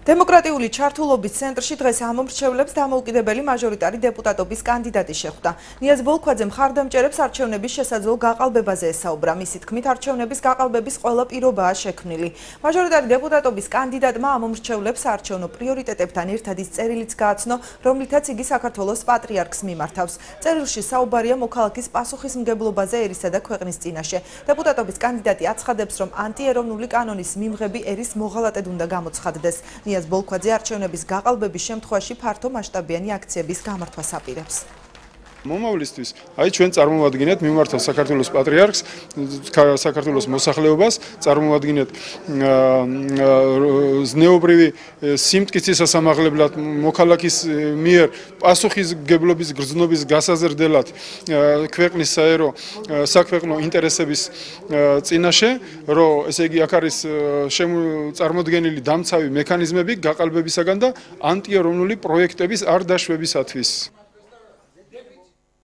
დემოკრატიული ჩართულობის ცენტრში დღეს ამომრჩევლებს დამოუკიდებელი მაჟორიტარი დეპუტატობის კანდიდატი შეხვდა. ნიაზ ბოლქვაძე მხარდამჭერებს არჩევნების შესაძლო გაყალბებაზე ესაუბრა. მისი თქმით, არჩევნების გაყალბების ყველა პირობაა შექმნილი. მაჟორიტარი დეპუტატობის კანდიდატმა ამომრჩევლებს არჩევნო პრიორიტეტებთან ერთად ის წერილიც გააცნო, რომლითაც იგი საქართველოს პატრიარქს მიმართავს. წერილში საუბარია მოქალაქის პასუხისმგებლობაზე ერისა და ქვეყნის წინაშე. დეპუტატობის კანდიდატი აცხადებს, რომ ანტიეროვნული კანონის მიმღები ერის მოღალატედ უნდა გამოცხადდეს. ნიაზ ბოლქვაძე არჩევნების გაყალბების შემთხვევაში ფართო მასშტაბიანი აქციების გამართვას აპირებს. მომავლისთვის, ჩვენ წარმოვადგინეთ მიმართავს საქართველოს პატრიარქს, საქართველოს მოსახლეობას, წარმოვადგინეთ ზნეობრივი სიმტკიცის სასამაღლებლად მოქალაქის მიერ პასუხისმგებლობის გრძნობის გასაზრდელად ქვეყნის საერო საქვეყნო ინტერესების წინაშე, რომ ესე იგი აქ არის წარმოდგენილი დამცავი მექანიზმები გაყალბებისაგან და ანტიეროვნული პროექტების არ დაშვებისათვის.